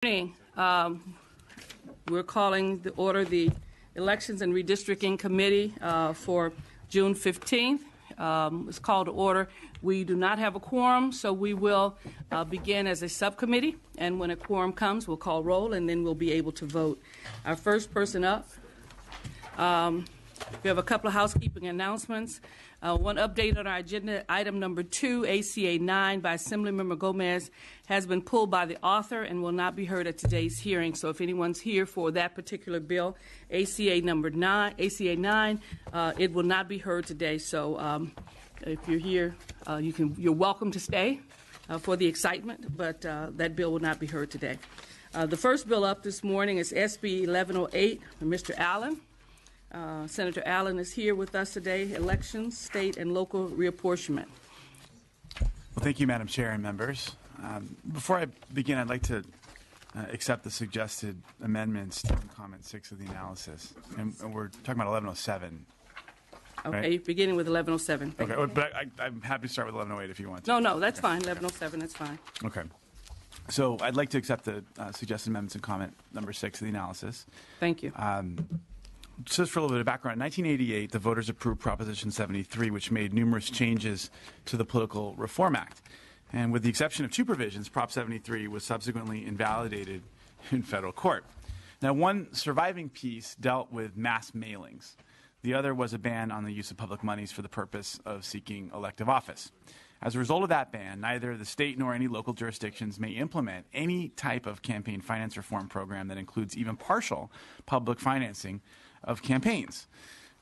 Morning. We're calling to order the Elections and Redistricting Committee for June 15th. It's called to order. We do not have a quorum, so we will begin as a subcommittee, and when a quorum comes, we'll call roll, and then we'll be able to vote. Our first person up, we have a couple of housekeeping announcements. One update on our agenda, item number 2, ACA 9 by Assemblymember Gomez, has been pulled by the author and will not be heard at today's hearing. So if anyone's here for that particular bill, ACA 9, it will not be heard today. So if you're here, you're welcome to stay for the excitement, but that bill will not be heard today. The first bill up this morning is SB 1108 from Mr. Allen. Senator Allen is here with us today, elections, state and local reapportionment. Well, thank you, Madam Chair and members. Before I begin, I'd like to accept the suggested amendments to comment 6 of the analysis. And we're talking about 1107. Okay, right? Beginning with 1107. Okay, but I'm happy to start with 1108 if you want to. No, that's fine. 1107, that's fine. Okay. So I'd like to accept the suggested amendments in comment number 6 of the analysis. Thank you. Just for a little bit of background, in 1988, the voters approved Proposition 73, which made numerous changes to the Political Reform Act. And with the exception of 2 provisions, Prop 73 was subsequently invalidated in federal court. Now, one surviving piece dealt with mass mailings. The other was a ban on the use of public monies for the purpose of seeking elective office. As a result of that ban, neither the state nor any local jurisdictions may implement any type of campaign finance reform program that includes even partial public financing of campaigns.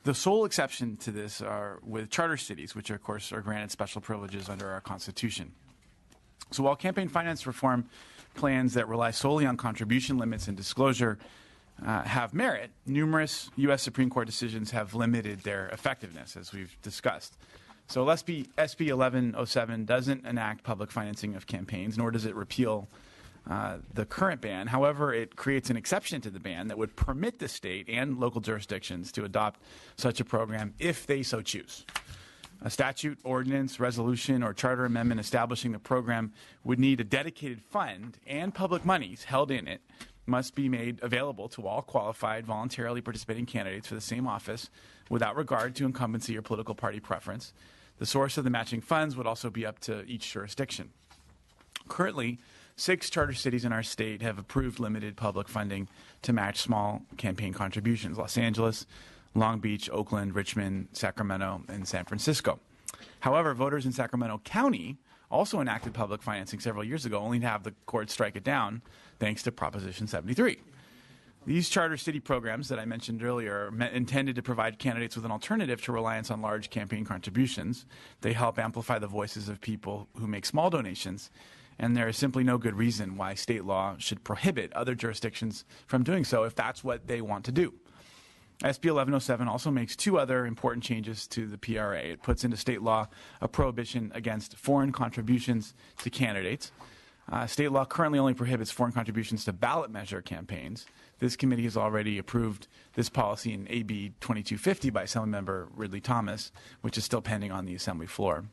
The sole exception to this are with charter cities, which of course are granted special privileges under our Constitution. So while campaign finance reform plans that rely solely on contribution limits and disclosure have merit, numerous U.S. Supreme Court decisions have limited their effectiveness, as we've discussed. So SB 1107 doesn't enact public financing of campaigns, nor does it repeal the current ban. However, it creates an exception to the ban that would permit the state and local jurisdictions to adopt such a program if they so choose. A statute, ordinance, resolution, or charter amendment establishing the program would need a dedicated fund, and public monies held in it must be made available to all qualified, voluntarily participating candidates for the same office without regard to incumbency or political party preference. The source of the matching funds would also be up to each jurisdiction. Currently, 6 charter cities in our state have approved limited public funding to match small campaign contributions: Los Angeles, Long Beach, Oakland, Richmond, Sacramento, and San Francisco. However, voters in Sacramento County also enacted public financing several years ago, only to have the court strike it down thanks to Proposition 73. These charter city programs that I mentioned earlier are intended to provide candidates with an alternative to reliance on large campaign contributions. They help amplify the voices of people who make small donations, and there is simply no good reason why state law should prohibit other jurisdictions from doing so if that's what they want to do. SB 1107 also makes 2 other important changes to the PRA. It puts into state law a prohibition against foreign contributions to candidates. State law currently only prohibits foreign contributions to ballot measure campaigns. This committee has already approved this policy in AB 2250 by Assemblymember Ridley Thomas, which is still pending on the Assembly floor.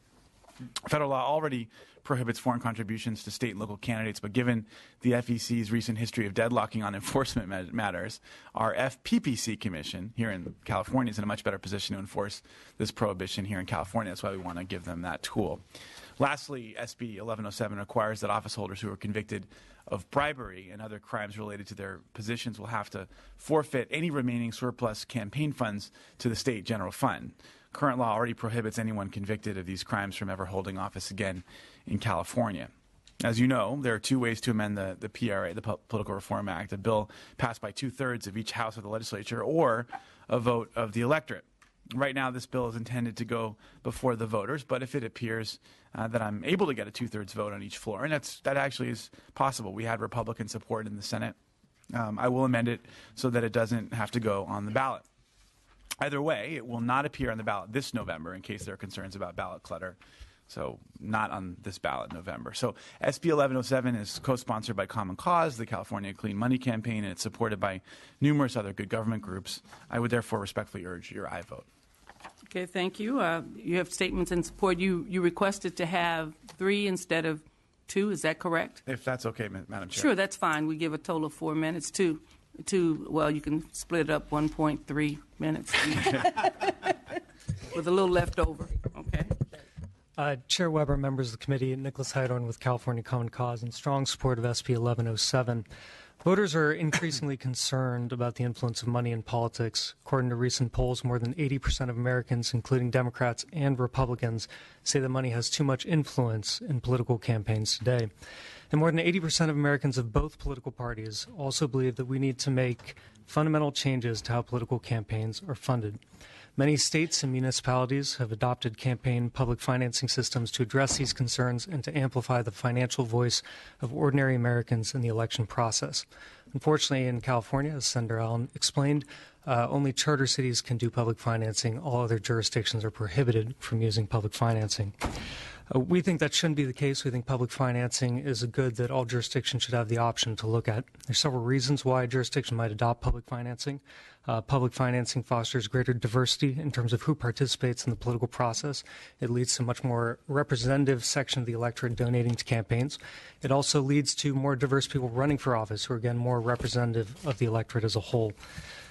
Federal law already prohibits foreign contributions to state and local candidates, but given the FEC's recent history of deadlocking on enforcement matters, our FPPC Commission here in California is in a much better position to enforce this prohibition here in California. That's why we want to give them that tool. Lastly, SB 1107 requires that office holders who are convicted of bribery and other crimes related to their positions will have to forfeit any remaining surplus campaign funds to the state general fund. Current law already prohibits anyone convicted of these crimes from ever holding office again in California. As you know, there are 2 ways to amend the PRA, the Political Reform Act: a bill passed by 2/3 of each house of the legislature, or a vote of the electorate. Right now, this bill is intended to go before the voters, but if it appears that I'm able to get a 2/3 vote on each floor, and that actually is possible. We had Republican support in the Senate. I will amend it so that it doesn't have to go on the ballot. Either way, it will not appear on the ballot this November in case there are concerns about ballot clutter. So not on this ballot in November. So SB 1107 is co-sponsored by Common Cause, the California Clean Money Campaign, and it's supported by numerous other good government groups. I would therefore respectfully urge your aye vote. Okay, thank you. You have statements in support. You requested to have 3 instead of 2. Is that correct? If that's okay, Madam Chair. Sure, that's fine. We give a total of 4 minutes. Well, you can split it up 1.3 minutes with a little left over. Okay. Chair Weber, members of the committee, Nicholas Heidorn with California Common Cause, in strong support of SB 1107. Voters are increasingly concerned about the influence of money in politics. According to recent polls, more than 80% of Americans, including Democrats and Republicans, say that money has too much influence in political campaigns today. And more than 80% of Americans of both political parties also believe that we need to make fundamental changes to how political campaigns are funded. Many states and municipalities have adopted campaign public financing systems to address these concerns and to amplify the financial voice of ordinary Americans in the election process. Unfortunately, in California, as Senator Allen explained, only charter cities can do public financing. All other jurisdictions are prohibited from using public financing. We think that shouldn't be the case. We think public financing is a good that all jurisdictions should have the option to look at. There's several reasons why a jurisdiction might adopt public financing. Public financing fosters greater diversity in terms of who participates in the political process. It leads to a much more representative section of the electorate donating to campaigns. It also leads to more diverse people running for office, who are, again, more representative of the electorate as a whole.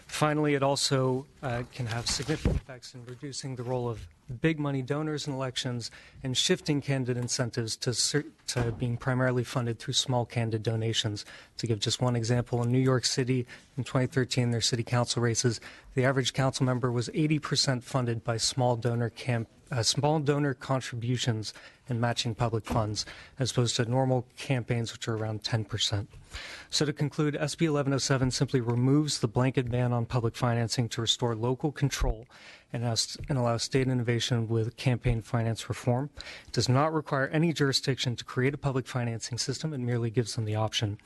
Finally, it also can have significant effects in reducing the role of big money donors in elections and shifting candidate incentives to being primarily funded through small candidate donations. To give just one example, in New York City in 2013, their city council races, the average council member was 80% funded by small donor contributions and matching public funds, as opposed to normal campaigns, which are around 10%. So to conclude, SB 1107 simply removes the blanket ban on public financing to restore local control and allow state innovation with campaign finance reform. It does not require any jurisdiction to create a public financing system. It merely gives them the option.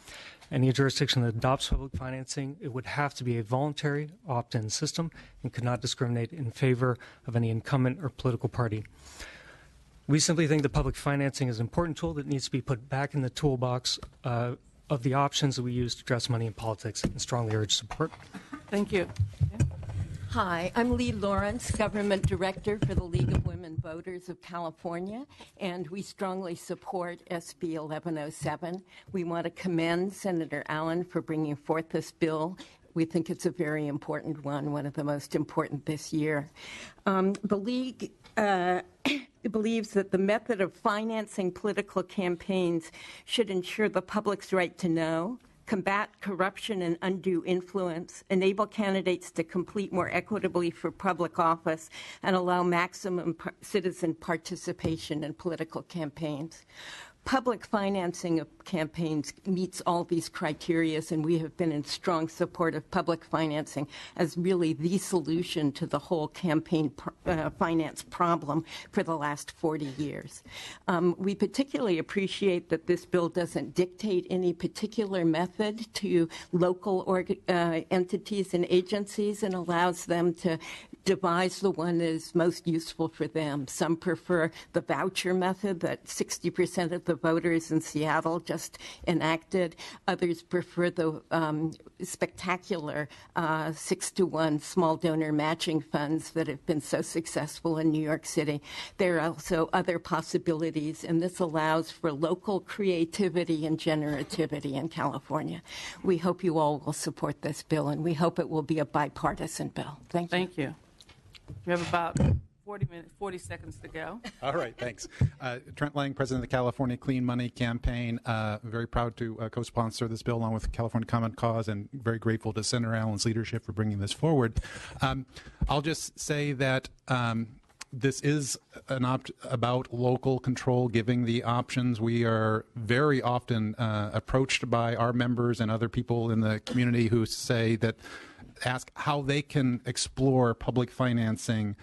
Any jurisdiction that adopts public financing, it would have to be a voluntary opt-in system and could not discriminate in favor of any incumbent or political party. We simply think that public financing is an important tool that needs to be put back in the toolbox of the options that we use to address money in politics, and strongly urge support. Thank you. Hi, I'm Lee Lawrence, Government Director for the League of Women Voters of California, and we strongly support SB 1107. We want to commend Senator Allen for bringing forth this bill. We think it's a very important one of the most important this year. The League believes that the method of financing political campaigns should ensure the public's right to know, combat corruption and undue influence, enable candidates to compete more equitably for public office, and allow maximum citizen participation in political campaigns. Public financing of campaigns meets all these criteria, and we have been in strong support of public financing as really the solution to the whole campaign finance problem for the last 40 years. We particularly appreciate that this bill doesn't dictate any particular method to local entities and agencies and allows them to devise the one that is most useful for them. Some prefer the voucher method that 60% of the voters in Seattle just enacted. Others prefer the spectacular 6-to-1 small donor matching funds that have been so successful in New York City. There are also other possibilities, and this allows for local creativity and generativity in California. We hope you all will support this bill, and we hope it will be a bipartisan bill. Thank you. Thank you. We have about 40 seconds to go. All right, thanks. Trent Lang, President of the California Clean Money Campaign. Very proud to co-sponsor this bill along with California Common Cause, and very grateful to Senator Allen's leadership for bringing this forward. I'll just say that this is about local control, giving the options. We are very often approached by our members and other people in the community who ask how they can explore public financing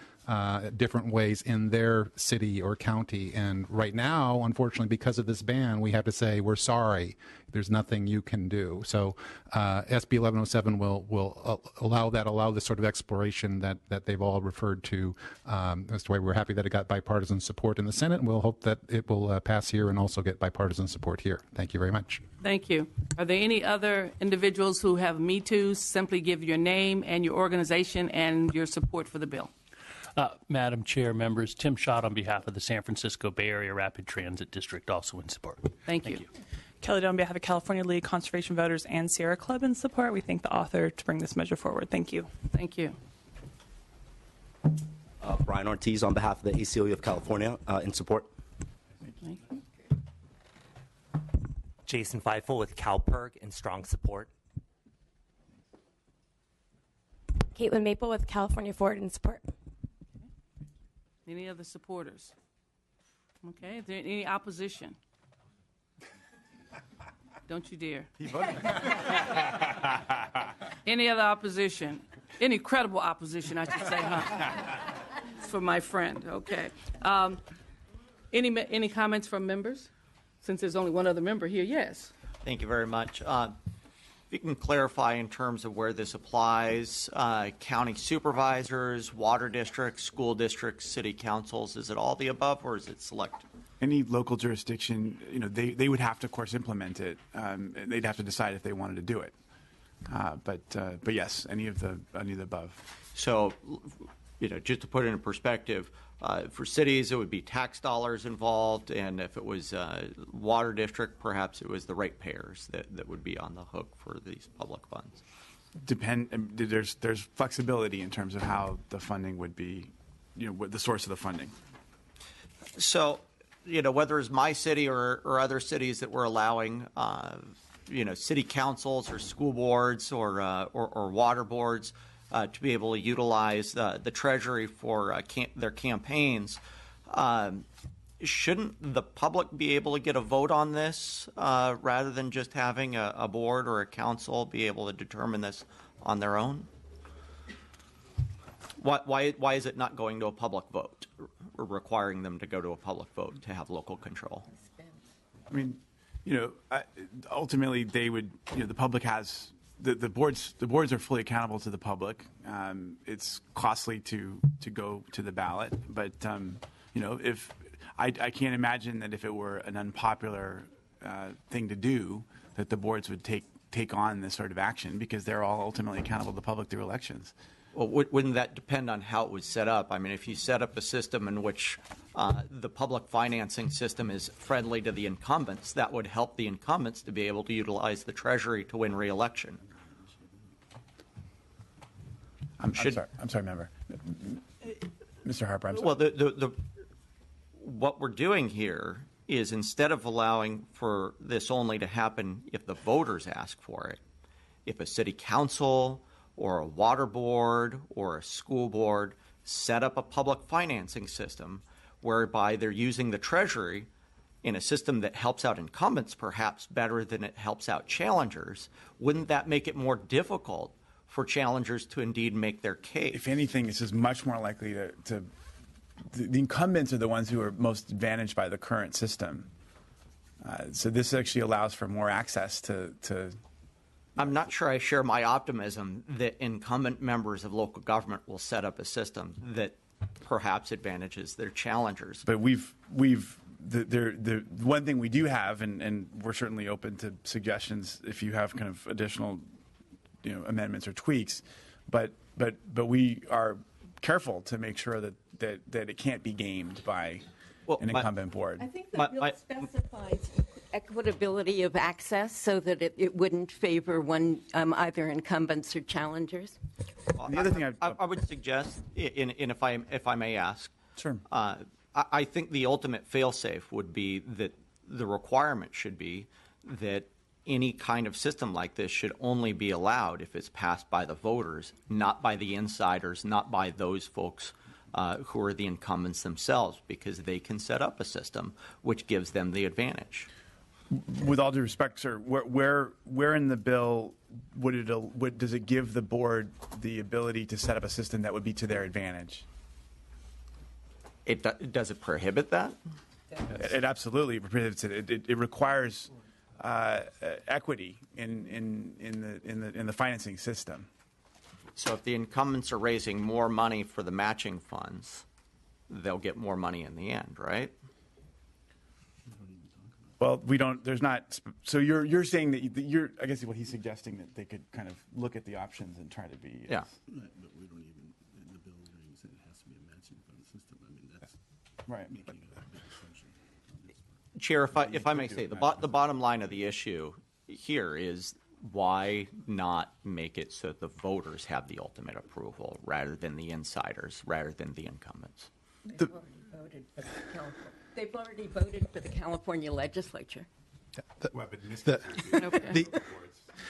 different ways in their city or county. And right now, unfortunately, because of this ban, we have to say, we're sorry, there's nothing you can do. So SB 1107 will allow this sort of exploration that they've all referred to. That's why we're happy that it got bipartisan support in the Senate, and we'll hope that it will pass here and also get bipartisan support here. Thank you very much. Thank you. Are there any other individuals who have Me Too's? Simply give your name and your organization and your support for the bill. Madam Chair, members, Tim Schott on behalf of the San Francisco Bay Area Rapid Transit District, also in support. Thank you. Kelly Doe on behalf of California League, Conservation Voters, and Sierra Club in support. We thank the author to bring this measure forward. Thank you. Thank you. Brian Ortiz on behalf of the ACLU of California in support. Thank you. Jason Feifel with CalPERG in strong support. Caitlin Maple with California Forward in support. Any other supporters? Okay. Is there any opposition? Don't you dare. He voted. Any other opposition? Any credible opposition, I should say, huh? For my friend. Okay. Any comments from members? Since there's only one other member here, yes. Thank you very much. If you can clarify in terms of where this applies, county supervisors, water districts, school districts, city councils, is it all the above or is it select? Any local jurisdiction, they would have to, of course, implement it. They'd have to decide if they wanted to do it. But yes, any of the above. So, just to put it in perspective, for cities, it would be tax dollars involved, and if it was water district, perhaps it was the ratepayers that would be on the hook for these public funds. There's flexibility in terms of how the funding would be, the source of the funding. So, whether it's my city or other cities that we're allowing, city councils or school boards or water boards to be able to utilize the Treasury for their campaigns, shouldn't the public be able to get a vote on this rather than just having a board or a council be able to determine this on their own? Why is it not going to a public vote, or requiring them to go to a public vote to have local control? I mean, ultimately they would, the public has, the boards are fully accountable to the public. It's costly to go to the ballot, but, if I can't imagine that if it were an unpopular thing to do, that the boards would take on this sort of action because they're all ultimately accountable to the public through elections. Well, wouldn't that depend on how it was set up? I mean, if you set up a system in which the public financing system is friendly to the incumbents, that would help the incumbents to be able to utilize the Treasury to win re-election. I'm sorry, member. Mr. Harper, I'm sorry. Well, what we're doing here is instead of allowing for this only to happen if the voters ask for it, if a city council or a water board or a school board set up a public financing system whereby they're using the Treasury in a system that helps out incumbents perhaps better than it helps out challengers, wouldn't that make it more difficult for challengers to indeed make their case? If anything, this is much more likely to the incumbents are the ones who are most advantaged by the current system. So this actually allows for more access to I'm not sure I share my optimism that incumbent members of local government will set up a system that perhaps advantages their challengers. But the one thing we do have, and we're certainly open to suggestions if you have kind of additional, amendments or tweaks, but we are careful to make sure that it can't be gamed by an incumbent board. I think the bill specifies equitability of access so that it wouldn't favor either incumbents or challengers. The other thing I would suggest, and if I may ask, sure. I think the ultimate fail-safe would be that the requirement should be that any kind of system like this should only be allowed if it's passed by the voters, not by the insiders, not by those folks who are the incumbents themselves, because they can set up a system which gives them the advantage. With all due respect, sir, where in the bill does it give the board the ability to set up a system that would be to their advantage? Does it prohibit that? It absolutely prohibits it. It requires equity in the financing system. So if the incumbents are raising more money for the matching funds, they'll get more money in the end, right? Well, we don't. There's not. So you're saying that you're. I guess what he's suggesting that they could kind of look at the options and try to be. Yeah. Right, but we don't even. The bill even said it has to be a matching Right. Chair, if I may say, the bottom line of the issue here is why not make it so the voters have the ultimate approval rather than the insiders, rather than the incumbents? They've already voted for the California legislature.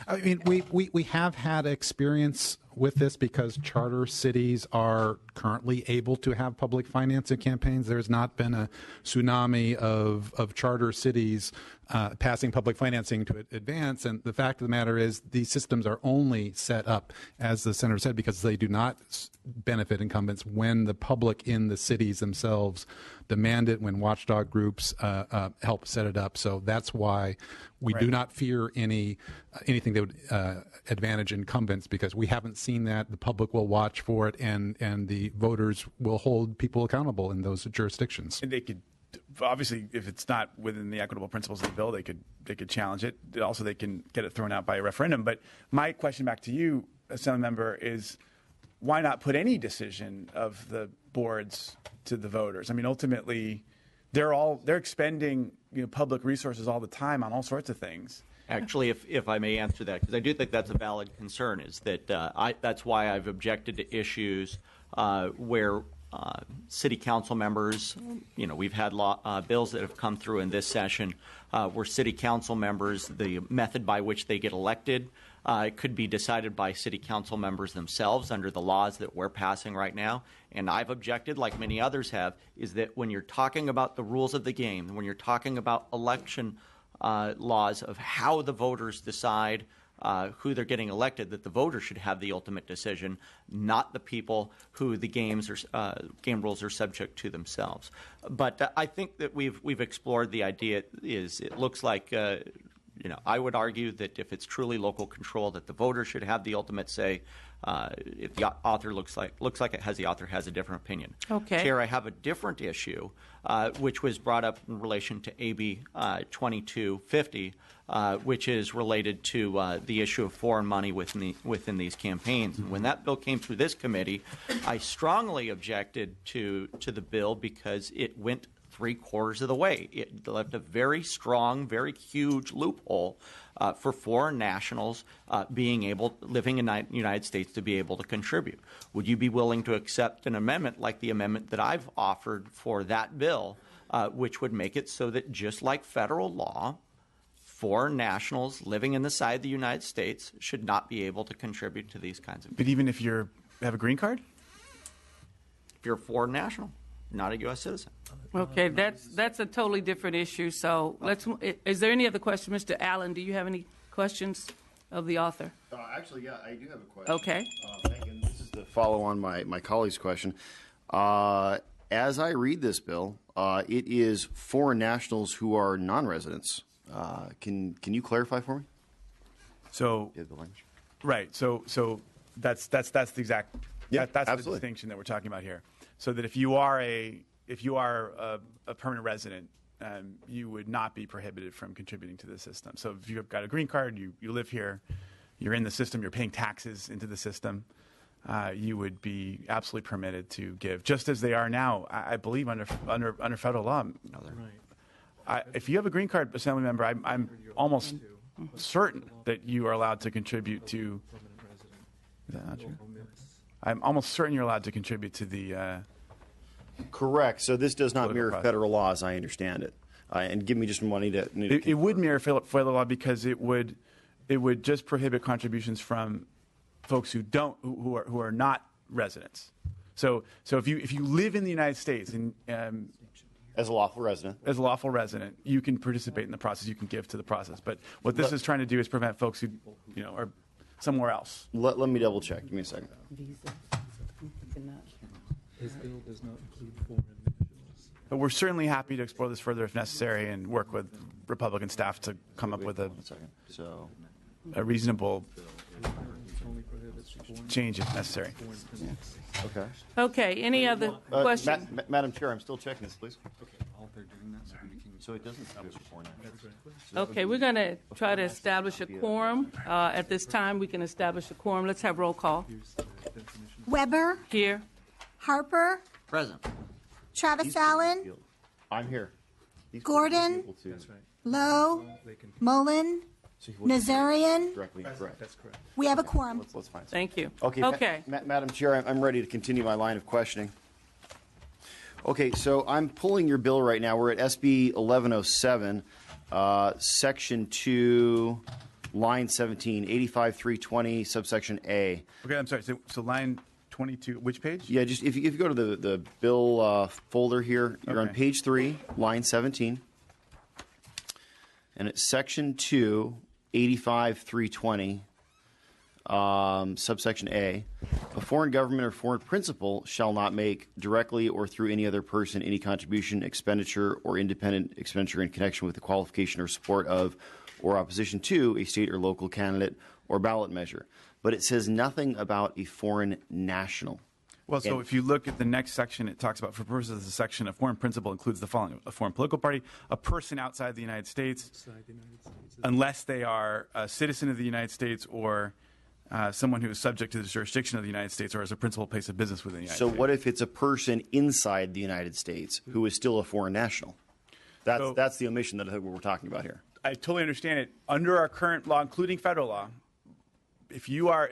I mean, we have had experience with this because charter cities are currently able to have public financing campaigns. There's not been a tsunami of charter cities passing public financing to advance. And the fact of the matter is these systems are only set up, as the senator said, because they do not benefit incumbents when the public in the cities themselves demand it, when watchdog groups help set it up. So that's why we do not fear anything that would advantage incumbents, because we haven't seen that. The public will watch for it, and the voters will hold people accountable in those jurisdictions. And they could, obviously, if it's not within the equitable principles of the bill, they could challenge it. Also, they can get it thrown out by a referendum. But my question back to you, Assembly Member, is why not put any decision of the boards to the voters? I mean, ultimately, they're expending public resources all the time on all sorts of things. Actually, if I may answer that, because I do think that's a valid concern, is that that's why I've objected to issues where city council members, we've had bills that have come through in this session where city council members, the method by which they get elected could be decided by city council members themselves under the laws that we're passing right now. And I've objected, like many others have, is that when you're talking about the rules of the game, when you're talking about election laws of how the voters decide who they're getting elected, that the voters should have the ultimate decision, not the people who the game rules are subject to themselves. But I think that we've explored the idea. It looks like I would argue that if it's truly local control, that the voters should have the ultimate say. If the author looks like the author has a different opinion. Okay. Chair, I have a different issue, which was brought up in relation to AB 2250, which is related to the issue of foreign money within these campaigns. And when that bill came through this committee, I strongly objected to the bill because it went 3/4 of the way. It left a very strong, very huge loophole for foreign nationals living in the United States to be able to contribute. Would you be willing to accept an amendment like the amendment that I've offered for that bill, which would make it so that just like federal law, foreign nationals living inside the United States should not be able to contribute to these kinds of things? But even if you have a green card? If you're a foreign national, not a U.S. citizen. Okay, that's a totally different issue. So is there any other question? Mr. Allen, do you have any questions of the author? Actually, yeah, I do have a question. Okay. Megan, this is to follow on my colleague's question. As I read this bill, it is foreign nationals who are non-residents. Can you clarify for me? So, right. So that's the exact that's the distinction that we're talking about here. So that if you are a permanent resident, you would not be prohibited from contributing to the system. So if you've got a green card, you live here, you're in the system, you're paying taxes into the system, you would be absolutely permitted to give, just as they are now, I believe, under federal law. If you have a green card, Assembly Member, I'm almost certain that you are allowed to contribute to. Is that not true? I'm almost certain you're allowed to contribute to the. Correct. So this does not mirror federal law, as I understand it. And give me just money to. It would mirror federal law because it would just prohibit contributions from folks who are not residents. So if you live in the United States and as a lawful resident, you can participate in the process. You can give to the process. But what this is trying to do is prevent folks who are somewhere else. Let me double check. Give me a second. His bill does not include foreign nationals. But we're certainly happy to explore this further if necessary and work with Republican staff to come up with a reasonable change if necessary. Okay. Okay. Any other questions? Madam Chair, I'm still checking this, please. Okay. All they're doing that so it doesn't establish a foreign national. Okay, we're going to try to establish a quorum. At this time, we can establish a quorum. Let's have roll call. Weber. Here. Harper. Present. Travis Allen, I'm here. Gordon, Lowe, Mullen, Nazarian. Directly correct. That's correct. We have a quorum. Let's find some. Thank you. Okay. Madam Chair, I'm ready to continue my line of questioning. Okay, so I'm pulling your bill right now. We're at SB 1107, Section 2, line 17, 85320, subsection A. Okay, I'm sorry. So line 22, which page? Yeah, just if you go to the bill folder here, you're on Okay. page 3, line 17. And it's Section 2, 85320, subsection A. A foreign government or foreign principal shall not make directly or through any other person any contribution, expenditure, or independent expenditure in connection with the qualification or support of or opposition to a state or local candidate or ballot measure. But it says nothing about a foreign national. Well, so if you look at the next section, it talks about, for purposes of the section, a foreign principal includes the following: a foreign political party, a person outside the United States, unless they are a citizen of the United States or someone who is subject to the jurisdiction of the United States or as a principal place of business within the United So States. what if it's a person inside the United States who is still a foreign national? That's the omission that I think we're talking about here. I totally understand it. Under our current law, including federal law, if you are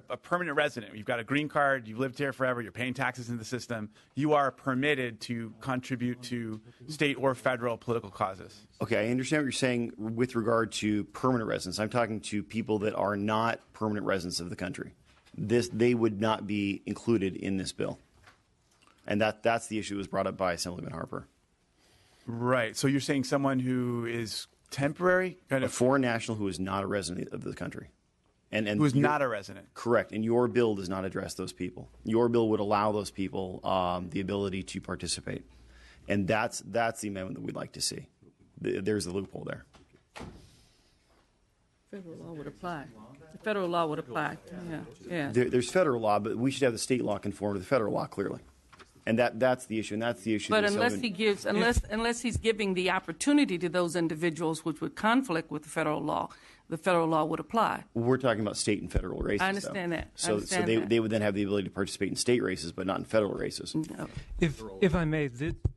a permanent resident, you've got a green card, you've lived here forever, you're paying taxes in the system, you are permitted to contribute to state or federal political causes. Okay, I understand what you're saying with regard to permanent residents. I'm talking to people that are not permanent residents of the country. They would not be included in this bill. And that's the issue that was brought up by Assemblyman Harper. Right. So you're saying someone who is temporary? A foreign national who is not a resident of the country. And who is not a resident. Correct. And your bill does not address those people. Your bill would allow those people the ability to participate. And that's the amendment that we'd like to see. There's the loophole there. Federal law would apply. The federal law would apply. Yeah. There's federal law, but we should have the state law conform to the federal law clearly. And that's the issue, and that's the issue. But unless he's giving the opportunity to those individuals which would conflict with the federal law would apply. We're talking about state and federal races. I understand that. So they would then have the ability to participate in state races, but not in federal races. No. If I may,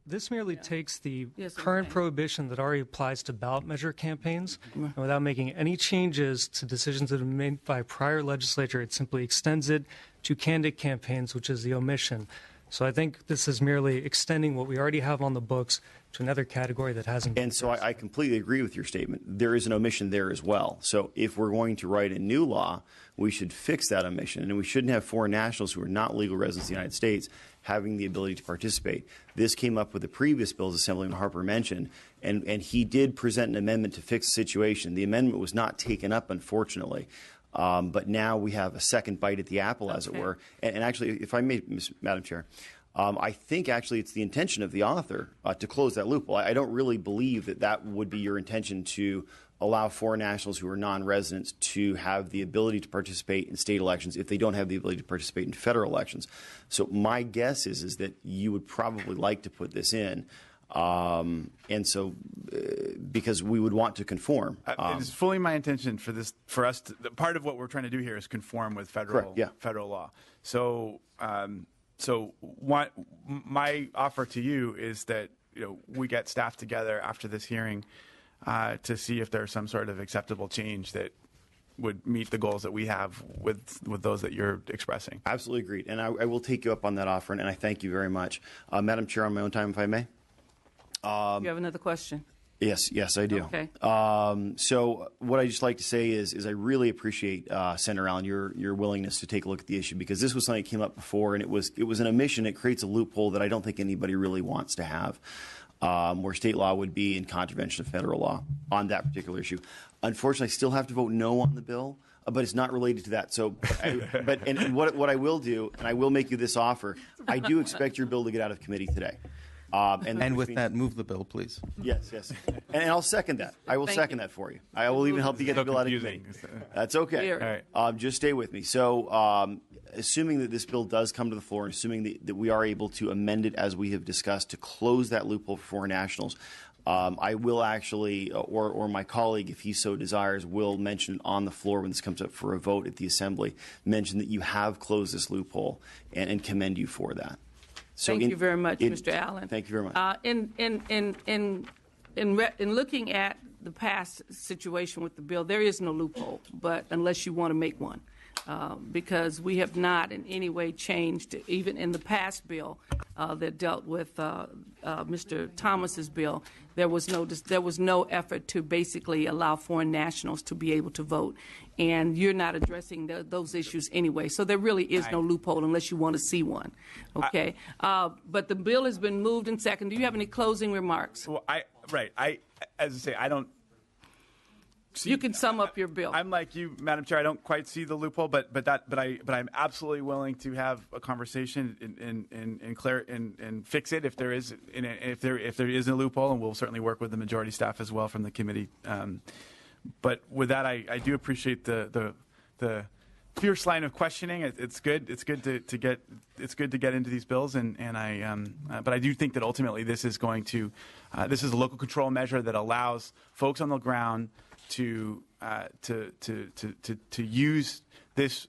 this merely takes the current prohibition that already applies to ballot measure campaigns, and without making any changes to decisions that have been made by prior legislature, it simply extends it to candidate campaigns, which is the omission. So I think this is merely extending what we already have on the books to another category that hasn't been. And so I completely agree with your statement. There is an omission there as well. So if we're going to write a new law, we should fix that omission. And we shouldn't have foreign nationals who are not legal residents of the United States having the ability to participate. This came up with the previous bills Assemblyman Harper mentioned, and he did present an amendment to fix the situation. The amendment was not taken up, unfortunately. But now we have a second bite at the apple, as it were. And actually, if I may, Madam Chair, I think actually it's the intention of the author to close that loophole. I don't really believe that would be your intention, to allow foreign nationals who are non-residents to have the ability to participate in state elections if they don't have the ability to participate in federal elections. So my guess is that you would probably like to put this in. And so, because we would want to conform. It is fully my intention for us to, part of what we're trying to do here is conform with federal law. So, my offer to you is that we get staff together after this hearing to see if there's some sort of acceptable change that would meet the goals that we have with those that you're expressing. Absolutely agreed. And I will take you up on that offer, and I thank you very much. Madam Chair, on my own time, if I may. You have another question? Yes, I do. Okay. So what I just like to say is I really appreciate, Senator Allen, your willingness to take a look at the issue, because this was something that came up before, and it was an omission. It creates a loophole that I don't think anybody really wants to have, where state law would be in contravention of federal law on that particular issue. Unfortunately, I still have to vote no on the bill, but it's not related to that. So, what I will do, and I will make you this offer, I do expect your bill to get out of committee today. And with that, move the bill, please. Yes. And I'll second that. I will second that for you. I will even help you get the bill out of committee. That's okay. All right. Just stay with me. So, assuming that this bill does come to the floor, and assuming that we are able to amend it as we have discussed to close that loophole for foreign nationals, I will actually, or my colleague, if he so desires, will mention on the floor when this comes up for a vote at the Assembly, mention that you have closed this loophole and commend you for that. Thank you very much, Mr. Allen. Thank you very much. In looking at the past situation with the bill, there is no loophole, but unless you want to make one. Because we have not in any way changed, even in the past bill that dealt with Mr. Thomas's bill, there was no effort to basically allow foreign nationals to be able to vote, and you're not addressing those issues anyway. So there really is no loophole unless you want to see one. Okay, but the bill has been moved and seconded. Do you have any closing remarks? Well, as I say, I don't. You can sum up your bill. I'm like you, Madam Chair. I don't quite see the loophole, but I'm absolutely willing to have a conversation and fix it if there is a loophole, and we'll certainly work with the majority staff as well from the committee. But with that, I do appreciate the fierce line of questioning. It's good. It's good to get into these bills, but I do think that ultimately this is a local control measure that allows folks on the ground to use this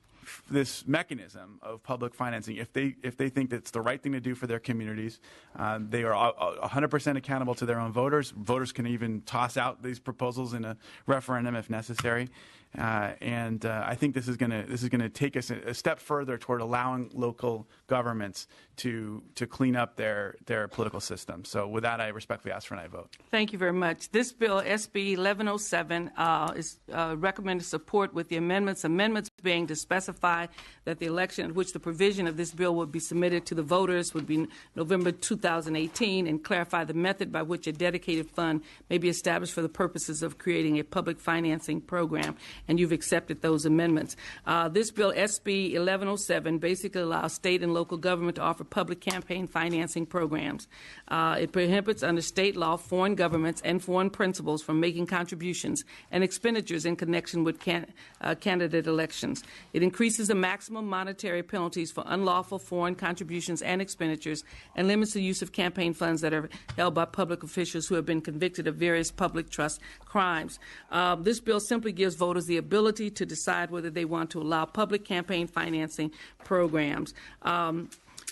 mechanism of public financing if they think that's the right thing to do for their communities. They are 100% accountable to their own voters. Voters can even toss out these proposals in a referendum if necessary. I think this is going to take us a step further toward allowing local governments to clean up their political system. So with that, I respectfully ask for an aye vote. Thank you very much. This bill, SB 1107, is recommended support with the amendments. Amendments being to specify that the election at which the provision of this bill would be submitted to the voters would be November 2018, and clarify the method by which a dedicated fund may be established for the purposes of creating a public financing program. And you've accepted those amendments. This bill, SB 1107, basically allows state and local government to offer public campaign financing programs. It prohibits under state law foreign governments and foreign principals from making contributions and expenditures in connection with candidate elections. It increases the maximum monetary penalties for unlawful foreign contributions and expenditures, and limits the use of campaign funds that are held by public officials who have been convicted of various public trust crimes. This bill simply gives voters the ability to decide whether they want to allow public campaign financing programs. So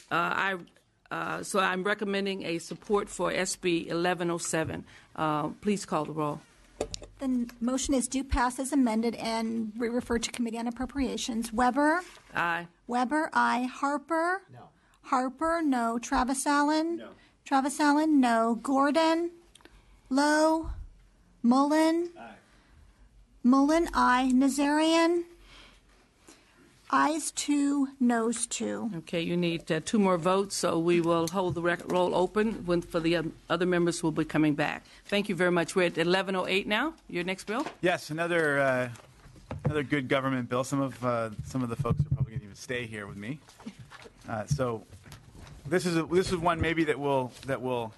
I'm recommending a support for SB 1107. Please call the roll. The motion is due pass as amended and be referred to Committee on Appropriations. Weber? Aye. Weber, aye. Harper? No. Harper, no. Travis Allen? No. Travis Allen, no. Gordon? Lowe? Mullen? Aye. Mullen, aye. Nazarian? Ayes 2, noes 2. Okay, you need 2 more votes, so we will hold the roll open for the other members who will be coming back. Thank you very much. We're at 11:08 now. Your next bill? Yes, another good government bill. Some of the folks are probably going to even stay here with me. So this is one maybe that will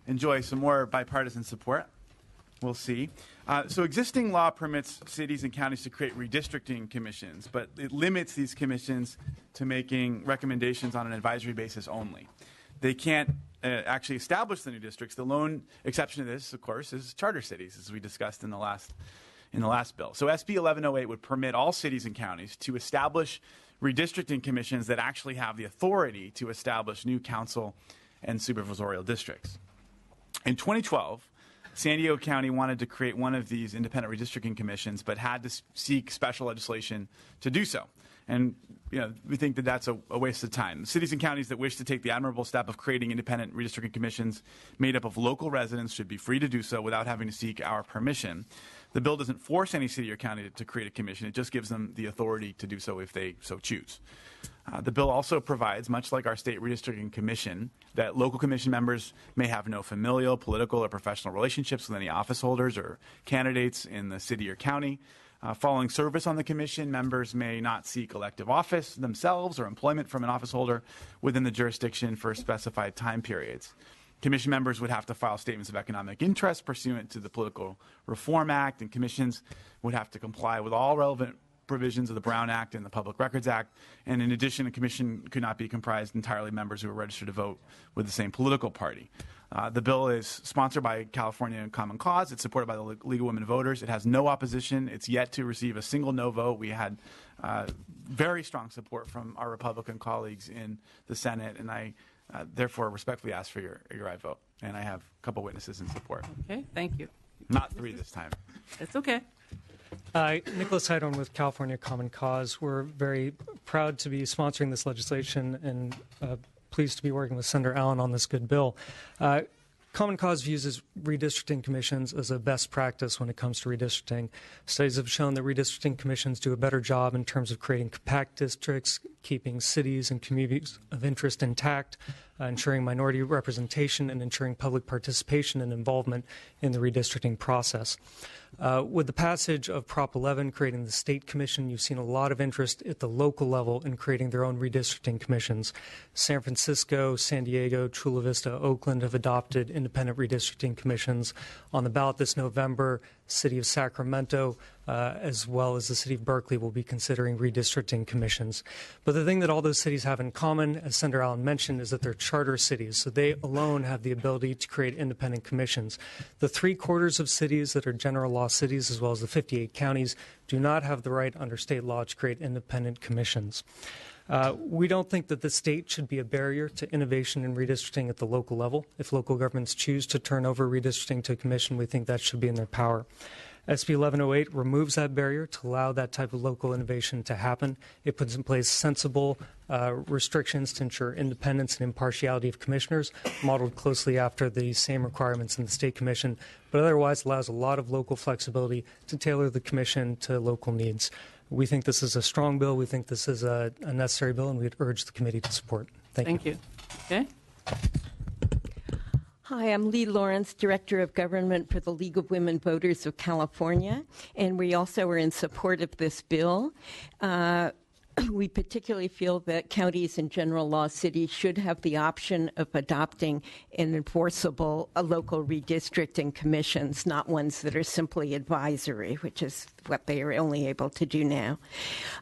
enjoy some more bipartisan support. We'll see. So existing law permits cities and counties to create redistricting commissions, but it limits these commissions to making recommendations on an advisory basis only. They can't actually establish the new districts. The lone exception to this, of course, is charter cities, as we discussed in the last bill. So SB 1108 would permit all cities and counties to establish redistricting commissions that actually have the authority to establish new council and supervisorial districts. In 2012, San Diego County wanted to create one of these independent redistricting commissions, but had to seek special legislation to do so. And we think that that's a waste of time. Cities and counties that wish to take the admirable step of creating independent redistricting commissions made up of local residents should be free to do so without having to seek our permission. The bill doesn't force any city or county to create a commission. It just gives them the authority to do so if they so choose. The bill also provides, much like our state redistricting commission, that local commission members may have no familial, political, or professional relationships with any office holders or candidates in the city or county. Following service on the commission, members may not seek elective office themselves or employment from an office holder within the jurisdiction for specified time periods. Commission members would have to file statements of economic interest pursuant to the Political Reform Act, and commissions would have to comply with all relevant provisions of the Brown Act and the Public Records Act. And in addition, a commission could not be comprised entirely of members who are registered to vote with the same political party. The bill is sponsored by California Common Cause. It's supported by the League of Women Voters. It has no opposition. It's yet to receive a single no vote. We had very strong support from our Republican colleagues in the Senate, and I Therefore, respectfully ask for your aye vote. And I have a couple witnesses in support. Okay, thank you. Not 3 this time. It's okay. Nicholas Heidorn with California Common Cause. We're very proud to be sponsoring this legislation and pleased to be working with Senator Allen on this good bill. Common Cause views redistricting commissions as a best practice when it comes to redistricting. Studies have shown that redistricting commissions do a better job in terms of creating compact districts, keeping cities and communities of interest intact, ensuring minority representation, and ensuring public participation and involvement in the redistricting process. With the passage of Prop 11 creating the state commission, you've seen a lot of interest at the local level in creating their own redistricting commissions. San Francisco, San Diego, Chula Vista, Oakland have adopted independent redistricting commissions. On the ballot this November, City of Sacramento, as well as the City of Berkeley, will be considering redistricting commissions. But the thing that all those cities have in common, as Senator Allen mentioned, is that they're charter cities, so they alone have the ability to create independent commissions. The 3/4 of cities that are general law cities, as well as the 58 counties, do not have the right under state law to create independent commissions. We don't think that the state should be a barrier to innovation in redistricting at the local level. If local governments choose to turn over redistricting to a commission, we think that should be in their power. SB 1108 removes that barrier to allow that type of local innovation to happen. It puts in place sensible restrictions to ensure independence and impartiality of commissioners, modeled closely after the same requirements in the state commission, but otherwise allows a lot of local flexibility to tailor the commission to local needs. We think this is a strong bill. We think this is a necessary bill, and we'd urge the committee to support. Thank you. Okay. Hi, I'm Lee Lawrence, Director of Government for the League of Women Voters of California, and we also are in support of this bill. We particularly feel that counties and general law cities should have the option of adopting an enforceable local redistricting commissions, not ones that are simply advisory, which is what they are only able to do now.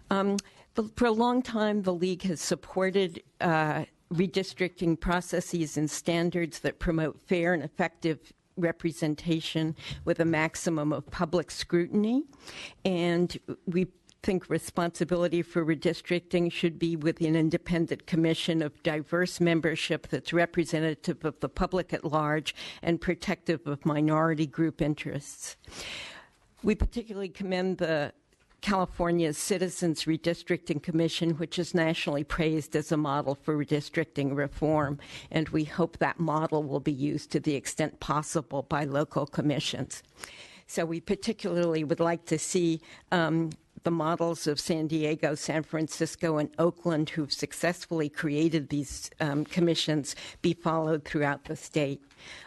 For a long time, the League has supported redistricting processes and standards that promote fair and effective representation with a maximum of public scrutiny. And we think responsibility for redistricting should be with an independent commission of diverse membership that's representative of the public at large and protective of minority group interests. We particularly commend the California's Citizens Redistricting Commission, which is nationally praised as a model for redistricting reform, and we hope that model will be used to the extent possible by local commissions. So we particularly would like to see the models of San Diego, San Francisco, and Oakland, who've successfully created these commissions, be followed throughout the state.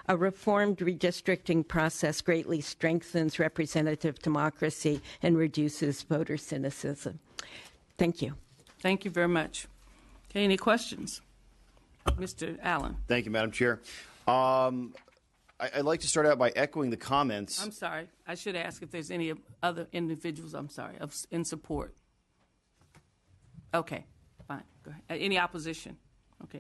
A reformed redistricting process greatly strengthens representative democracy and reduces voter cynicism. Thank you. Thank you very much. Okay, any questions? Mr. Allen. Thank you, Madam Chair. I'd like to start out by echoing the comments. I'm sorry. I should ask if there's any other individuals, in support. Okay, fine. Go ahead. Any opposition? Okay,